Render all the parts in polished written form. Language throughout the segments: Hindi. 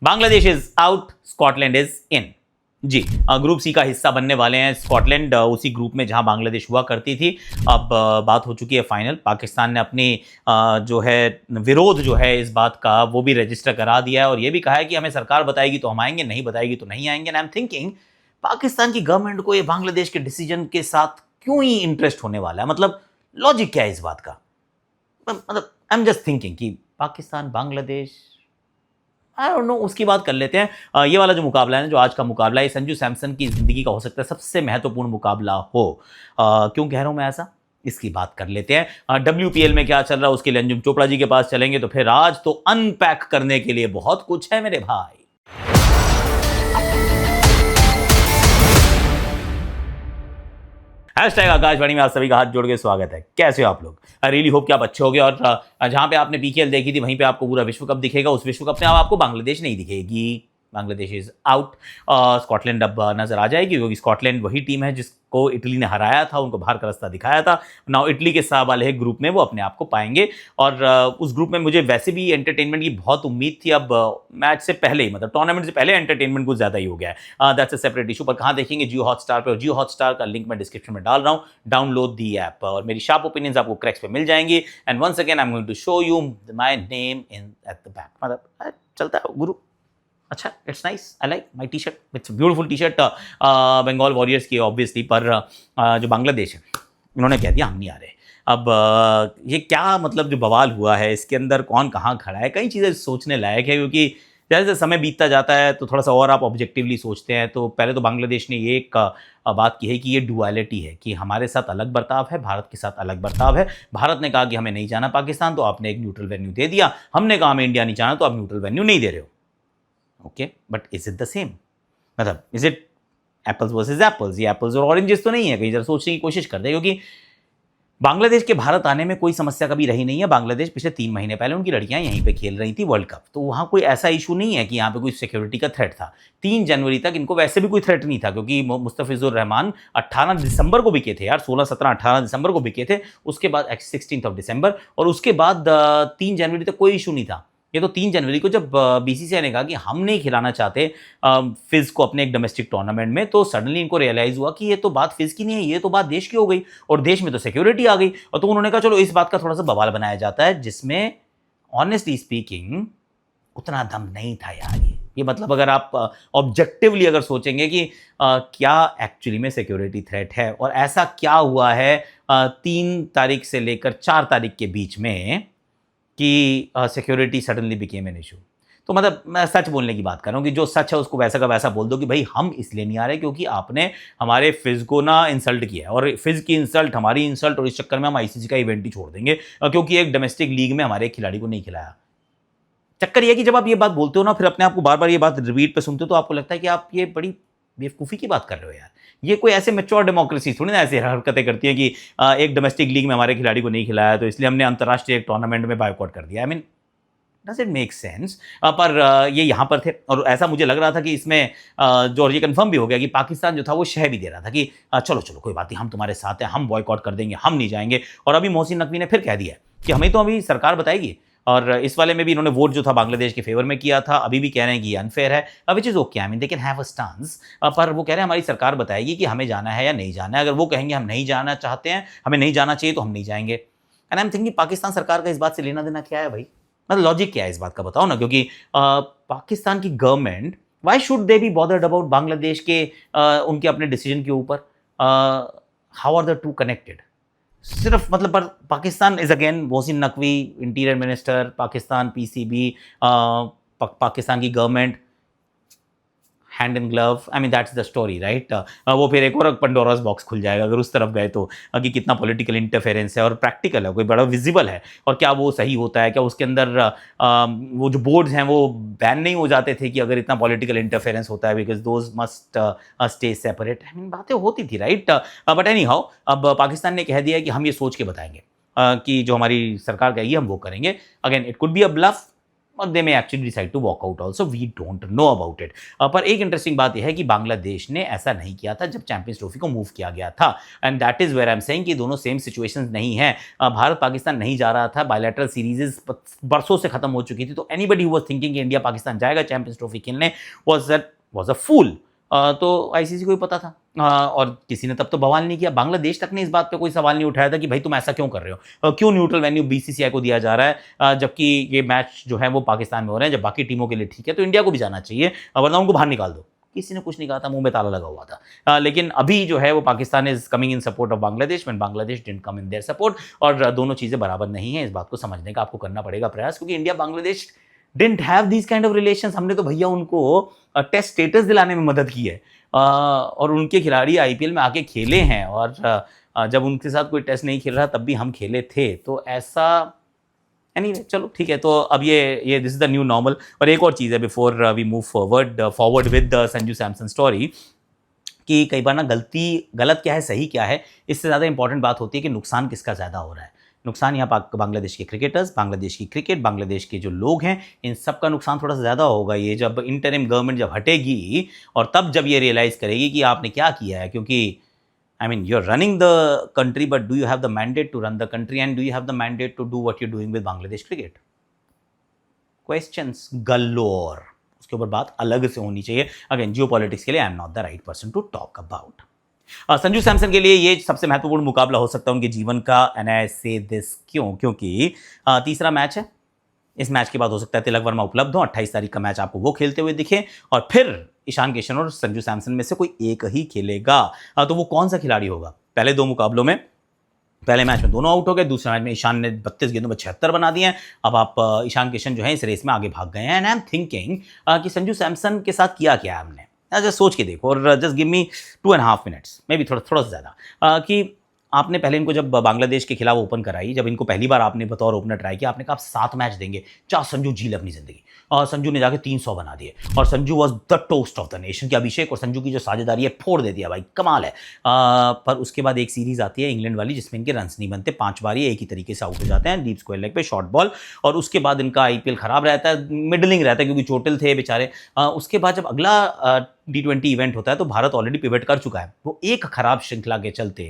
Bangladesh is out, Scotland is in. जी, ग्रुप सी का हिस्सा बनने वाले हैं स्कॉटलैंड, उसी ग्रुप में जहां बांग्लादेश हुआ करती थी। अब बात हो चुकी है फाइनल। पाकिस्तान ने अपनी जो है विरोध जो है इस बात का वो भी रजिस्टर करा दिया है और ये भी कहा है कि हमें सरकार बताएगी तो हम आएंगे, नहीं बताएगी तो नहीं आएंगे। And I am thinking Pakistan की गवर्नमेंट को ये बांग्लादेश के डिसीजन के साथ क्यों ही इंटरेस्ट होने वाला है? मतलब लॉजिक क्या है इस बात का? मतलब आई एम जस्ट थिंकिंग कि Pakistan Bangladesh, I don't know, उसकी बात कर लेते हैं। ये वाला जो मुकाबला है ना, जो आज का मुकाबला है, संजू सैमसन की ज़िंदगी का हो सकता है सबसे महत्वपूर्ण मुकाबला हो। क्यों कह रहा हूं मैं ऐसा? इसकी बात कर लेते हैं। WPL में क्या चल रहा है उसके लिए अंजुम चोपड़ा जी के पास चलेंगे, तो फिर आज तो अनपैक करने के लिए बहुत कुछ है मेरे भाई। हैशटैग आकाशवाणी में आप सभी का हाथ जोड़ के स्वागत है। कैसे हो आप लोग? आई रियली होप कि आप अच्छे होगे और जहां पे आपने PKL देखी थी वहीं पे आपको पूरा विश्व कप दिखेगा। उस विश्व कप में अब आपको बांग्लादेश नहीं दिखेगी। Bangladesh is out. स्कॉटलैंड अब नजर आ जाएगी, क्योंकि स्कॉटलैंड वही टीम है जिसको इटली ने हराया था, उनको बाहर का रास्ता दिखाया था। नाउ इटली के साथ वाले ग्रुप में वो अपने आप को पाएंगे और उस ग्रुप में मुझे वैसे भी एंटरटेनमेंट की बहुत उम्मीद थी। अब मैच से पहले ही, मतलब टूर्नामेंट से पहले एंटरटेनमेंट कुछ ज्यादा ही हो गया है। That's a separate issue. पर कहाँ देखेंगे? जियो हॉटस्टार पे, और जियो हॉटस्टार का लिंक मैं डिस्क्रिप्शन में डाल रहा हूँ। डाउनलोड दी ऐप और मेरी शार्प ओपिनियंस आपको क्रैक्स पे मिल जाएंगी। And once again I am going to show you my name in at the back. मतलब चलता है गुरु। अच्छा, it's nice, I like my T shirt, it's beautiful T shirt, Bengal warriors की ऑब्वियसली। पर जो बांग्लादेश है, इन्होंने कह दिया हम नहीं आ रहे। अब ये क्या मतलब जो बवाल हुआ है, इसके अंदर कौन कहाँ खड़ा है, कई चीज़ें सोचने लायक है। क्योंकि जैसे जैसे समय बीतता जाता है तो थोड़ा सा और आप ऑब्जेक्टिवली सोचते हैं। तो पहले तो बांग्लादेश ने ये एक बात की है कि ये डुअलिटी है, कि हमारे साथ अलग बर्ताव है, भारत के साथ अलग बर्ताव है। भारत ने कहा कि हमें नहीं जाना पाकिस्तान, तो आपने एक न्यूट्रल वेन्यू दे दिया। हमने कहा हमें इंडिया नहीं जाना, तो आप न्यूट्रल वेन्यू नहीं दे रहे हो। Okay, but is it the same? मतलब is it apples versus apples? ये एप्पल्स और ऑरेंजेस तो नहीं है। कहीं जरा सोचने की कोशिश करते हैं, क्योंकि बांग्लादेश के भारत आने में कोई समस्या कभी रही नहीं है। बांग्लादेश पिछले 3 महीने पहले उनकी लड़कियां यहीं पे खेल रही थी वर्ल्ड कप, तो वहां कोई ऐसा इशू नहीं है कि यहाँ पे कोई सिक्योरिटी का थ्रेट था। 3 जनवरी तक इनको वैसे भी कोई थ्रेट नहीं था, क्योंकि मुस्तफिजुर रहमान 18 दिसंबर को बिके थे यार, 16, 17, 18 दिसंबर को बिके थे। उसके बाद 16 दिसंबर, और उसके बाद 3 जनवरी तक कोई इशू नहीं था। ये तो 3 जनवरी को जब BCCI ने कहा कि हम नहीं खिलाना चाहते फिज को अपने एक डोमेस्टिक टूर्नामेंट में, तो सडनली इनको रियलाइज हुआ कि ये तो बात फिज की नहीं है, ये तो बात देश की हो गई, और देश में तो सिक्योरिटी आ गई। और तो उन्होंने कहा चलो इस बात का थोड़ा सा बवाल बनाया जाता है, जिसमें ऑनेस्टली स्पीकिंग उतना दम नहीं था यार। ये मतलब अगर आप ऑब्जेक्टिवली अगर सोचेंगे कि क्या एक्चुअली में सिक्योरिटी थ्रेट है, और ऐसा क्या हुआ है 3 तारीख से लेकर 4 तारीख के बीच में कि security suddenly became an issue. तो मतलब मैं सच बोलने की बात कर रहा हूँ कि जो सच है उसको वैसा का वैसा बोल दो कि भाई हम इसलिए नहीं आ रहे क्योंकि आपने हमारे फिज को ना इंसल्ट किया है, और फिज की इंसल्ट हमारी इंसल्ट, और इस चक्कर में हम ICC का इवेंट ही छोड़ देंगे क्योंकि एक डोमेस्टिक लीग में हमारे खिलाड़ी को नहीं खिलाया। चक्कर ये कि जब आप ये बात बोलते हो ना, फिर अपने आप को बार बार ये बात रिपीट पे सुनते हो, तो आपको लगता है कि आप ये बड़ी बेवकूफ़ी की बात कर रहे हो यार। ये कोई ऐसे मैच्योर डेमोक्रेसी थोड़ी ना ऐसे हरकतें करती है कि एक डोमेस्टिक लीग में हमारे खिलाड़ी को नहीं खिलाया तो इसलिए हमने अंतर्राष्ट्रीय एक टूर्नामेंट में बायकॉट कर दिया। I mean does it make sense? पर ये यहाँ पर थे, और ऐसा मुझे लग रहा था कि इसमें जो ये कंफर्म भी हो गया कि पाकिस्तान जो था वो शह भी दे रहा था कि चलो चलो कोई बात नहीं, हम तुम्हारे साथ हैं, हम बॉयकॉट कर देंगे, हम नहीं जाएंगे। और अभी मोहसिन नकवी ने फिर कह दिया कि हमें तो अभी सरकार बताएगी। और इस वाले में भी इन्होंने वोट जो था बांग्लादेश के फेवर में किया था, अभी भी कह रहे हैं कि ये अनफेयर है, which is okay. I mean they can have a stance, पर वो कह रहे हैं हमारी सरकार बताएगी कि हमें जाना है या नहीं जाना है। अगर वो कहेंगे हम नहीं जाना चाहते हैं, हमें नहीं जाना चाहिए, तो हम नहीं जाएंगे। And I am thinking Pakistan सरकार का इस बात से लेना देना क्या है भाई? मतलब लॉजिक क्या है इस बात का, बताओ ना। क्योंकि पाकिस्तान की government, why should they be bothered about Bangladesh के उनके अपने डिसीजन के ऊपर? How are the two connected? सिर्फ मतलब पर Pakistan is again Mohsin Naqvi interior minister, Pakistan PCB, Pakistan की government hand in glove. I mean that's the story right. वो फिर एक और पंडोरास बॉक्स खुल जाएगा अगर उस तरफ गए तो, कि कितना पॉलिटिकल इंटरफेरेंस है और प्रैक्टिकल है, कोई बड़ा विजिबल है, और क्या वो सही होता है, क्या उसके अंदर वो जो बोर्ड्स हैं वो बैन नहीं हो जाते थे कि अगर इतना पॉलिटिकल इंटरफेरेंस होता है, because those must stay separate. I mean बातें होती थी राइट। बट एनी हाउ, अब पाकिस्तान ने कह दिया है कि हम ये सोच के बताएंगे कि जो हमारी सरकार कहेगी हम वो करेंगे। Again it could be a bluff, और they may actually decide to walk out also, we don't know about it. पर एक इंटरेस्टिंग बात यह है कि बांग्लादेश ने ऐसा नहीं किया था जब चैंपियंस ट्रॉफी को मूव किया गया था, and that is where I am saying कि दोनों सेम सिचुएशंस नहीं है। भारत पाकिस्तान नहीं जा रहा था, बायलैटरल सीरीजेस बरसों से खत्म हो चुकी थी, तो एनीबडी हु वाज थिंकिंग कि इंडिया पाकिस्तान जाएगा चैंपियंस ट्रॉफी खेलने वाज अ फूल। तो आईसीसी को भी पता था, और किसी ने तब तो बवाल नहीं किया। बांग्लादेश तक ने इस बात पे कोई सवाल नहीं उठाया था कि भाई तुम ऐसा क्यों कर रहे हो, क्यों न्यूट्रल वेन्यू बीसीसीआई को दिया जा रहा है, जबकि ये मैच जो है वो पाकिस्तान में हो रहे हैं। जब बाकी टीमों के लिए ठीक है तो इंडिया को भी जाना चाहिए, वरना उनको बाहर निकाल दो। किसी ने कुछ नहीं कहा था, मुंह में ताला लगा हुआ था। लेकिन अभी जो है वो Pakistan is coming in support of Bangladesh when Bangladesh didn't come in their support, और दोनों चीज़ें बराबर नहीं है। इस बात को समझने का आपको करना पड़ेगा प्रयास, क्योंकि India Bangladesh didn't have these kind of relations. हमने तो भैया उनको टेस्ट स्टेटस दिलाने में मदद की है, और उनके खिलाड़ी आईपीएल में आके खेले हैं, और जब उनके साथ कोई टेस्ट नहीं खेल रहा तब भी हम खेले थे। तो ऐसा एनीवे चलो ठीक है। तो अब ये this is the new normal. और एक और चीज़ है before we move forward with Sanju Samson story, कि कई बार ना गलत क्या है सही क्या है, इससे ज़्यादा इंपॉर्टेंट बात होती है कि नुकसान किसका ज़्यादा हो रहा है। नुकसान यहाँ बांग्लादेश के क्रिकेटर्स, बांग्लादेश की क्रिकेट, बांग्लादेश के जो लोग हैं, इन सब का नुकसान थोड़ा सा ज़्यादा होगा। ये जब इंटरिम गवर्नमेंट जब हटेगी, और तब जब ये रियलाइज़ करेगी कि आपने क्या किया है, क्योंकि I mean, you're running the country, but do you have the mandate to run the country, and do you have the mandate to do what you're doing with Bangladesh cricket? Questions galore. उसके ऊपर बात अलग से होनी चाहिए। अगेन जियो पॉलिटिक्स के लिए I am not the right person to talk about. Sanju Samson के लिए ये सबसे महत्वपूर्ण मुकाबला हो सकता है उनके जीवन का, एंड आई से दिस क्योंकि तीसरा मैच है। इस मैच के बाद हो सकता है तिलक वर्मा उपलब्ध हो, 28 तारीख का मैच आपको वो खेलते हुए दिखे, और फिर ईशान किशन और संजू सैमसन में से कोई एक ही खेलेगा। तो वो कौन सा खिलाड़ी होगा? पहले दो मुकाबलों में, पहले मैच में दोनों आउट हो गए, दूसरे मैच में ईशान ने 32 गेंदों में 76 बना दिए हैं। अब आप ईशान किशन जो है इस रेस में आगे भाग गए हैं, एंड आई एम थिंकिंग कि संजू सैमसन के साथ किया क्या है हमने। जस्ट सोच के देखो, और just give me 2.5 minutes, may be थोड़ा सा ज़्यादा, कि आपने पहले इनको जब बांग्लादेश के खिलाफ ओपन कराई, जब इनको पहली बार आपने बतौर ओपनर ट्राई किया, आपने कहा आप 7 मैच देंगे, चाह संजू जी ले अपनी जिंदगी, और संजू ने जाके 300 बना दिए, और Sanju was the toast of the nation. कि अभिषेक और संजू की जो साझेदारी है फोड़ दे दिया भाई, कमाल है। पर उसके बाद एक सीरीज आती है इंग्लैंड वाली, जिसमें इनके रन्स नहीं बनते, 5 बार ये एक ही तरीके से आउट हो जाते हैं, डीप स्क्वायर लेग पे शॉर्ट बॉल, और उसके बाद इनका आईपीएल खराब रहता है, मिडलिंग रहता है, क्योंकि चोटिल थे बेचारे। उसके बाद जब अगला T20 इवेंट होता है तो भारत ऑलरेडी पिवट कर चुका है। वो एक खराब श्रृंखला के चलते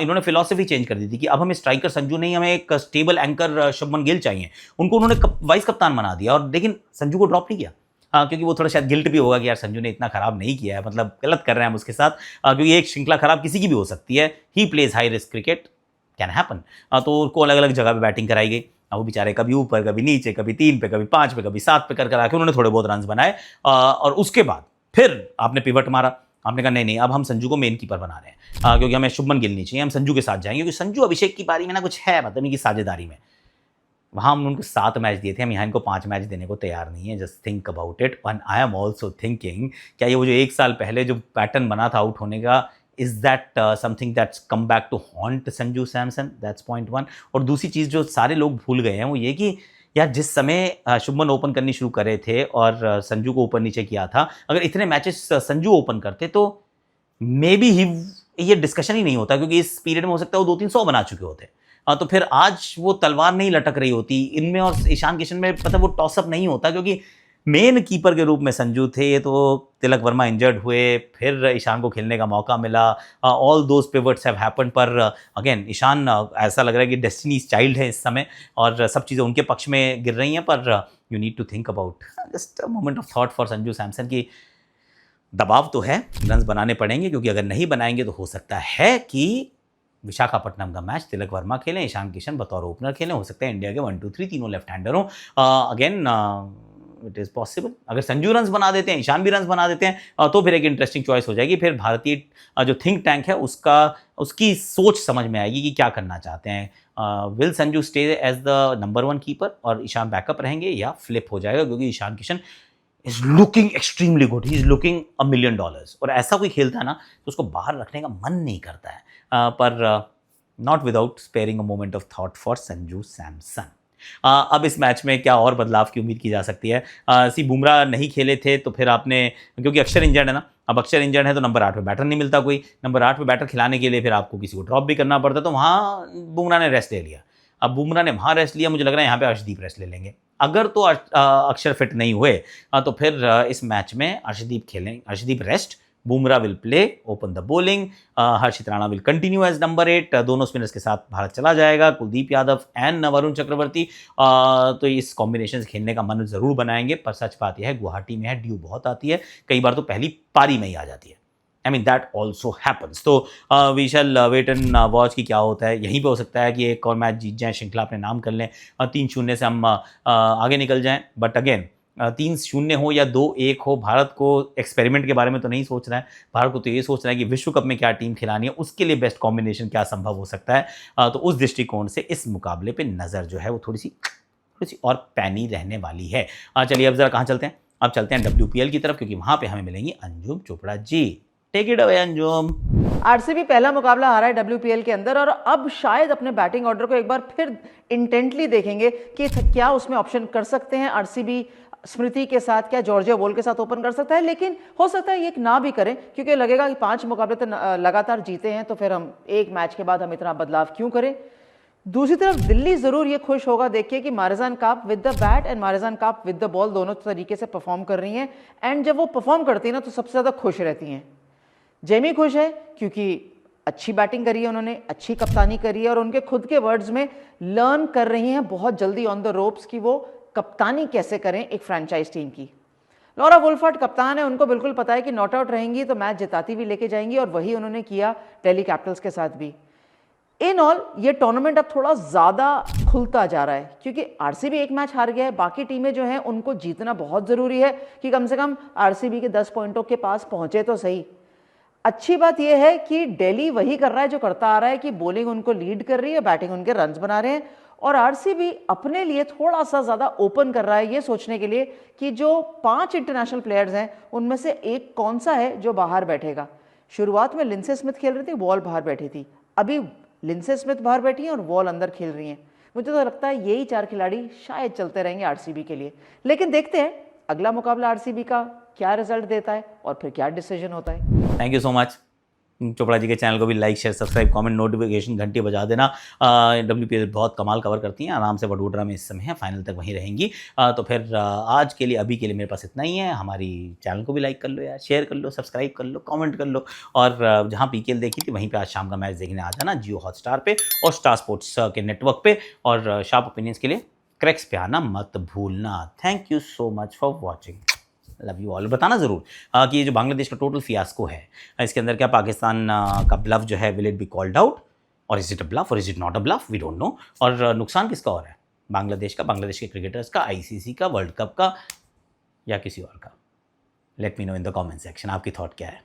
इन्होंने फिलॉसफी चेंज कर दी थी कि अब हमें स्ट्राइकर संजू नहीं, हमें एक स्टेबल एंकर शुभमन गिल चाहिए। उनको उन्होंने वाइस कप्तान बना दिया, और लेकिन संजू को ड्रॉप नहीं किया, क्योंकि वो थोड़ा शायद गिल्ट भी होगा कि यार संजू ने इतना खराब नहीं किया है, मतलब गलत कर रहे हैं हम उसके साथ, क्योंकि एक श्रृंखला खराब किसी की भी हो सकती है। He plays high risk cricket, can happen. तो उनको अलग अलग जगह पे बैटिंग कराई गई, वो बेचारे कभी ऊपर कभी नीचे, कभी 3 पे कभी 5 पे कभी 7 पे कर आके उन्होंने थोड़े बहुत रन बनाए, और उसके बाद फिर आपने पिवट मारा। आपने कहा नहीं अब हम संजू को मेन कीपर बना रहे हैं, क्योंकि हमें शुभमन गिल नहीं चाहिए, हम संजू के साथ जाएंगे, क्योंकि संजू अभिषेक की पारी में ना कुछ है, मतलब इनकी साझेदारी में। वहाँ हमने उनको 7 मैच दिए थे, हम यहाँ इनको 5 मैच देने को तैयार नहीं है। Just think about it. And I am also thinking, क्या ये वो जो 1 साल पहले जो पैटर्न बना था आउट होने का, is that something that's come back to haunt Sanju Samson? That's point 1। और दूसरी चीज़ जो सारे लोग भूल गए हैं वो ये कि यार जिस समय शुभमन ओपन करनी शुरू करे थे और संजू को ऊपर नीचे किया था, अगर इतने मैचेस संजू ओपन करते तो मे बी ये डिस्कशन ही नहीं होता, क्योंकि इस पीरियड में हो सकता है वो 2-300 बना चुके होते। तो फिर आज वो तलवार नहीं लटक रही होती इनमें और ईशान किशन में, पता वो टॉसअप नहीं होता, क्योंकि मेन कीपर के रूप में संजू थे। तो तिलक वर्मा इंजर्ड हुए, फिर ईशान को खेलने का मौका मिला, all those pivots have happened. पर अगेन ईशान ऐसा लग रहा है कि डेस्टिनीज चाइल्ड है इस समय, और सब चीज़ें उनके पक्ष में गिर रही हैं। पर you need to think about just a moment of thought for Sanju Samson की दबाव तो है, रन बनाने पड़ेंगे, क्योंकि अगर नहीं बनाएंगे तो हो सकता है कि विशाखापट्टनम का मैच तिलक वर्मा खेलें, ईशान किशन बतौर ओपनर खेलें, हो सकता है इंडिया के 1, 2, 3 तीनों लेफ्ट हैंडर हों। Again it is possible. अगर संजू रन्स बना देते हैं, ईशान भी रन्स बना देते हैं, तो फिर एक इंटरेस्टिंग चॉइस हो जाएगी। फिर भारतीय जो थिंक टैंक है उसकी सोच समझ में आएगी कि क्या करना चाहते हैं। Will Sanju stay as the number 1 keeper और ईशान बैकअप रहेंगे, या फ्लिप हो जाएगा? क्योंकि Ishan Kishan is looking extremely good, he is looking $1 million, और ऐसा कोई खेलता है ना तो उसको बाहर रखने का मन नहीं करता है। पर not without sparing a moment of thought for Sanju Samson. अब इस मैच में क्या और बदलाव की उम्मीद की जा सकती है? बुमराह नहीं खेले थे तो फिर आपने, क्योंकि अक्षर इंजर्ड है ना, अब अक्षर इंजर्ड है तो नंबर 8 पे बैटर नहीं मिलता कोई, नंबर 8 पे बैटर खिलाने के लिए फिर आपको किसी को ड्रॉप भी करना पड़ता, तो वहाँ बुमराह ने रेस्ट ले लिया। अब बुमराह ने वहाँ रेस्ट लिया, मुझे लग रहा है यहाँ पे अर्शदीप रेस्ट ले लेंगे। अगर तो अक्षर फिट नहीं हुए तो फिर इस मैच में अर्शदीप खेलें, Arshdeep rest, Bumrah will play, open the bowling, Harshit Rana will continue as number 8, दोनों स्पिनर्स के साथ भारत चला जाएगा, कुलदीप यादव एंड वरुण चक्रवर्ती। तो इस कॉम्बिनेशन से खेलने का मन जरूर बनाएंगे, पर सच बात यह है गुवाहाटी में है, ड्यू बहुत आती है, कई बार तो पहली पारी में ही आ जाती है। I mean that also happens. तो we shall wait and watch की क्या होता है। यहीं पे हो सकता है कि एक और मैच जीत जाएं, श्रृंखला अपने नाम कर लें, 3-0 से हम आगे निकल जाएं। बट अगेन 3-0 हो या 2-1 हो, भारत को एक्सपेरिमेंट के बारे में तो नहीं सोच रहा है। भारत को तो ये सोचना है कि विश्व कप में क्या टीम खिलानी है, उसके लिए बेस्ट कॉम्बिनेशन क्या संभव हो सकता है। तो उस दृष्टिकोण से इस मुकाबले पे नज़र जो है वो थोड़ी सी और पैनी रहने वाली है। चलिए अब जरा कहाँ चलते हैं, अब चलते हैं WPL की तरफ, क्योंकि वहाँ पे हमें मिलेंगी Anjum Chopra ji. Take it away Anjum. RCB पहला मुकाबला हारा है WPL के अंदर और अब शायद अपने बैटिंग ऑर्डर को एक बार फिर इंटेंटली देखेंगे कि क्या उसमें ऑप्शन कर सकते हैं। आरसीबी स्मृति के साथ, क्या जॉर्जिया वॉल के साथ ओपन कर सकता है, लेकिन हो सकता है ये ना भी करें, क्योंकि लगेगा कि 5 मुकाबले तो लगातार जीते हैं, तो फिर हम एक मैच के बाद हम इतना बदलाव क्यों करें। दूसरी तरफ दिल्ली जरूर ये खुश होगा देखिए कि Marizanne cup with the bat and Marizanne cup with the ball दोनों तरीके से परफॉर्म कर रही हैं, एंड जब वो परफॉर्म करती है ना तो सबसे ज़्यादा खुश रहती हैं। जेमी खुश है क्योंकि अच्छी बैटिंग करी है उन्होंने, अच्छी कप्तानी करी है, और उनके खुद के वर्ड्स में लर्न कर रही हैं बहुत जल्दी ऑन द रोप्स कि वो कप्तानी कैसे करें एक फ्रेंचाइज टीम की। लॉरा वुल्फर्ट कप्तान है, उनको बिल्कुल पता है कि नॉट आउट रहेंगी तो मैच जिताती भी लेके जाएंगी, और वही उन्होंने किया दिल्ली कैपिटल्स के साथ भी। इन ऑल ये टूर्नामेंट अब थोड़ा ज़्यादा खुलता जा रहा है, क्योंकि आरसीबी एक मैच हार गया है, बाकी टीमें जो हैं उनको जीतना बहुत ज़रूरी है कि कम से कम आरसीबी के 10 पॉइंटों के पास पहुँचे तो सही। अच्छी बात यह है कि दिल्ली वही कर रहा है जो करता आ रहा है कि बॉलिंग उनको लीड कर रही है, बैटिंग उनके रन्स बना रहे हैं, और आरसीबी अपने लिए थोड़ा सा ज़्यादा ओपन कर रहा है ये सोचने के लिए कि जो 5 इंटरनेशनल प्लेयर्स हैं उनमें से एक कौन सा है जो बाहर बैठेगा। शुरुआत में लिंडसे स्मिथ खेल रही थी, वॉल बाहर बैठी थी, अभी लिंडसे स्मिथ बाहर बैठी हैं और वॉल अंदर खेल रही हैं। मुझे तो लगता है यही 4 खिलाड़ी शायद चलते रहेंगे आरसीबी के लिए, लेकिन देखते हैं अगला मुकाबला आरसीबी का क्या रिजल्ट देता है और फिर क्या डिसीजन होता है। Thank you so much. Chopra ji के चैनल को भी like, share, subscribe, comment, notification घंटी बजा देना। WPL बहुत कमाल कवर करती हैं, आराम से वडोदरा में इस समय है, फाइनल तक वहीं रहेंगी। तो फिर आज के लिए, अभी के लिए मेरे पास इतना ही है। हमारी चैनल को भी लाइक कर लो यार, शेयर कर लो, सब्सक्राइब कर लो, कमेंट कर लो, और जहाँ PKL देखी थी वहीं पर आज शाम का मैच देखने आ जाना जियो हॉटस्टार पे और स्टार स्पोर्ट्स के नेटवर्क पे, और शार्प ओपिनियंस के लिए क्रैक्स पे आना मत भूलना। Thank you so much for watching, love you all. बताना ज़रूर कि ये जो बांग्लादेश का टोटल फियास्को है, इसके अंदर क्या पाकिस्तान का ब्लफ जो है, will it be called out, और इज इट अ ब्लफ और is it not a bluff, we don't know. और नुकसान किसका और है, बांग्लादेश का, बांग्लादेश के क्रिकेटर्स का, ICC का, वर्ल्ड कप का, या किसी और का? Let me know in the comment section, आपकी थॉट क्या है।